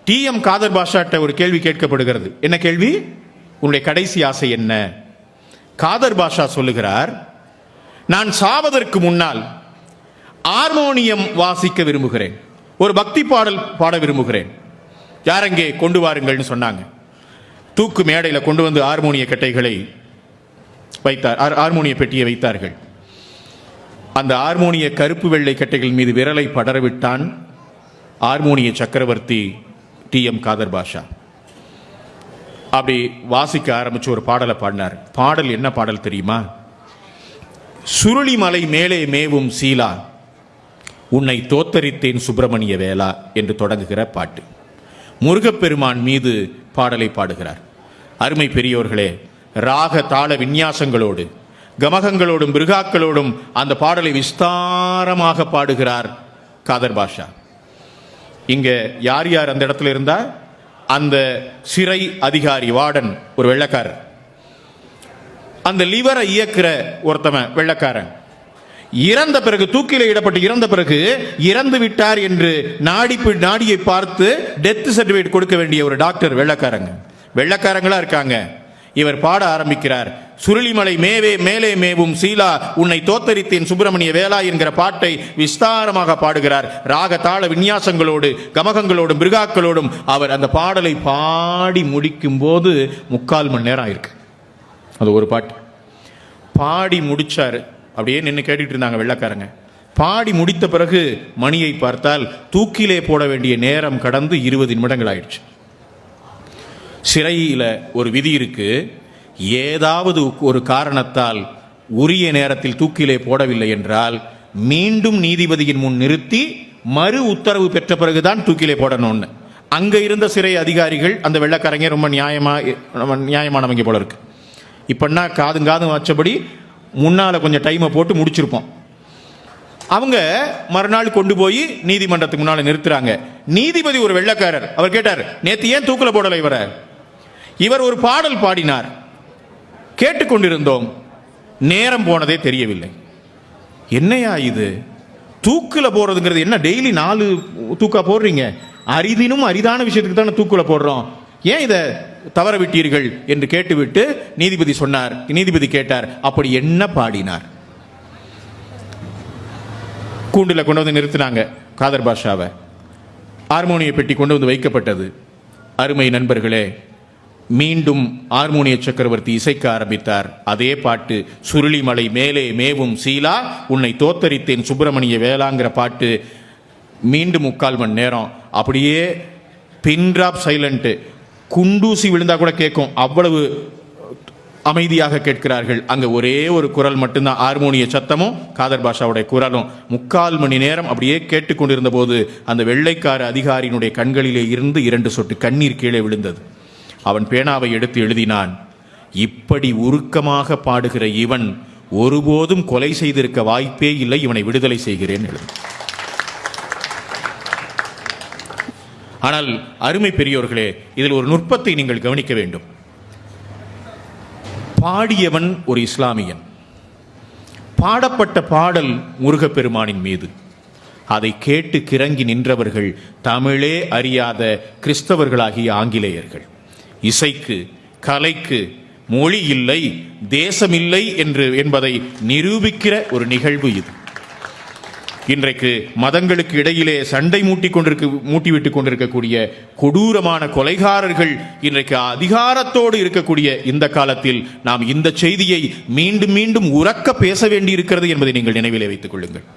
TM. Kader பாஷாட்ட ஒரு கேள்வி கேட்கப்படுகிறது. என்ன கேள்வி? உன்னுடைய கடைசி ஆசை என்ன? காதர் பாஷா சொல்லுகிறார், நான் சாவதற்கு முன்னால் ஹார்மோனியம் வாசிக்க விரும்புகிறேன், ஒரு பக்தி பாடல் பாட விரும்புகிறேன். யாரங்கே கொண்டு வாருங்கள்னு சொன்னாங்க. தூக்கு மேடையில் கொண்டு வந்து ஹார்மோனிய கட்டைகளை வைத்தார், ஹார்மோனிய பெட்டியை வைத்தார்கள். அந்த ஹார்மோனிய கருப்பு வெள்ளை கட்டைகள் மீது விரலை படரவிட்டான் ஹார்மோனிய சக்கரவர்த்தி டி.எம். காதர் பாஷா. அப்படி வாசிக்க ஆரம்பிச்சு ஒரு பாடலை பாடினார். பாடல் என்ன பாடல் தெரியுமா? சுருளிமலை மேலே மேவும் சீலா, உன்னை தோத்தரித்தேன் சுப்பிரமணிய வேளா என்று தொடங்குகிற பாட்டு. முருகப்பெருமான் மீது பாடலை பாடுகிறார். அருமை பெரியோர்களே, ராக தாள விந்யாசங்களோடு கமகங்களோடும் மிருகாக்களோடும் அந்த பாடலை விஸ்தாரமாக பாடுகிறார் காதர் பாஷா. இங்க யார் யார் அந்த இடத்துல இருந்தா? அந்த சிறை அதிகாரி வார்டன் ஒரு வெள்ளைக்காரர், அந்த லிவரை இயக்குற ஒருத்தவன் வெள்ளைக்காரன், இறந்த பிறகு தூக்கில இடப்பட்டு இறந்த பிறகு இறந்து விட்டார் என்று நாடியை பார்த்து டெத் சர்டிபிகேட் கொடுக்க வேண்டிய ஒரு டாக்டர் வெள்ளைக்காரங்களா இருக்காங்க. இவர் பாட ஆரம்பிக்கிறார். சுருளிமலை மேலே மேவும் சீலா, உன்னை தோத்தரித்தேன் சுப்பிரமணிய வேளா என்கிற பாட்டை விஸ்தாரமாக பாடுகிறார். ராக தாள விந்யாசங்களோடு கமகங்களோடும் மிருகாக்களோடும் அவர் அந்த பாடலை பாடி முடிக்கும் போது 3/4 மணி நேரம் ஆயிருக்கு. அது ஒரு பாட்டு பாடி முடிச்சாரு. அப்படியே நின்று கேட்டுட்டு இருந்தாங்க வெள்ளைக்காரங்க. பாடி முடித்த பிறகு மணியை பார்த்தால் தூக்கிலே போட வேண்டிய நேரம் கடந்து 20 நிமிடங்கள் ஆயிடுச்சு. சிறையில் ஒரு விதி இருக்கு, ஏதாவது ஒரு காரணத்தால் உரிய நேரத்தில் தூக்கிலே போடவில்லை என்றால் மீண்டும் நீதிபதியின் முன் நிறுத்தி மறு உத்தரவு பெற்ற பிறகுதான் தூக்கிலே போடணும்னு. அங்க இருந்த சிறை அதிகாரிகள் அந்த வெள்ளைக்காரங்க ரொம்ப நியாயமானவங்க போல இருக்கு. இப்பன்னா காதும் வச்சபடி முன்னால கொஞ்சம் டைமை போட்டு முடிச்சிருப்போம். அவங்க மறுநாள் கொண்டு போய் நீதிமன்றத்துக்கு முன்னால நிறுத்துறாங்க. நீதிபதி ஒரு வெள்ளைக்காரர். அவர் கேட்டார், நேத்து ஏன் தூக்கில போடலை இவர் ஒரு பாடல் பாடினார், கேட்டுக்கொண்டிருந்தோம், நேரம் போனதே தெரியவில்லை. என்னையா இது? தூக்குல போறதுங்கிறது என்ன? டெய்லி 4 தூக்கா போடுறீங்க, அரிதினும் அரிதான விஷயத்துக்கு தானே தூக்குல போடுறோம், ஏன் இதை தவற விட்டீர்கள் என்று கேட்டுவிட்டு நீதிபதி கேட்டார், அப்படி என்ன பாடினார்? கூண்டுல கொண்டு வந்து நிறுத்தினாங்க காதர் பாஷாவை. ஹார்மோனிய பெட்டி கொண்டு வந்து வைக்கப்பட்டது. அருமை நண்பர்களே, மீண்டும் ஹார்மோனிய சக்கரவர்த்தி இசைக்க ஆரம்பித்தார். அதே பாட்டு, சுருளிமலை மேலே மேவும் சீலா, உன்னை தோத்தரித்தேன் சுப்பிரமணிய வேளாங்கிற பாட்டு. மீண்டும் 3/4 மணி நேரம் அப்படியே பின் டிராப் சைலண்ட். குண்டூசி விழுந்தா கூட கேட்கும், அவ்வளவு அமைதியாக கேட்கிறார்கள். அங்க ஒரே ஒரு குரல் மட்டும்தான், ஹார்மோனிய சத்தமும் காதர் பாஷாவுடைய குரலும். 3/4 மணி நேரம் அப்படியே கேட்டுக்கொண்டிருந்த போது அந்த வெள்ளைக்கார அதிகாரியினுடைய கண்களிலே இருந்து 2 சொட்டு கண்ணீர் கீழே விழுந்தது. அவன் பேனாவை எடுத்து எழுதினான், இப்படி உருக்கமாக பாடுகிற இவன் ஒருபோதும் கொலை செய்திருக்க வாய்ப்பே இல்லை, இவனை விடுதலை செய்கிறேன் எழுது. ஆனால் அருமை பெரியோர்களே, இதில் ஒரு நுட்பத்தை நீங்கள் கவனிக்க வேண்டும். பாடியவன் ஒரு இஸ்லாமியன், பாடப்பட்ட பாடல் முருகப்பெருமானின் மீது. அதை கேட்டு கிறங்கி நின்றவர்கள் தமிழே அறியாத கிறிஸ்தவர்களாகிய ஆங்கிலேயர்கள். இசைக்கு, கலைக்கு மொழி இல்லை, தேசம் இல்லை என்பதை நிரூபிக்கிற ஒரு நிகழ்வு இது. இன்றைக்கு மதங்களுக்கு இடையிலே சண்டை மூட்டிவிட்டுக் கொண்டிருக்கக்கூடிய கொடூரமான கொலைகாரர்கள் இன்றைக்கு அதிகாரத்தோடு இருக்கக்கூடிய இந்த காலத்தில் நாம் இந்த செய்தியை மீண்டும் மீண்டும் உரக்க பேச வேண்டியிருக்கிறது என்பதை நீங்கள் நினைவிலே வைத்துக் கொள்ளுங்கள்.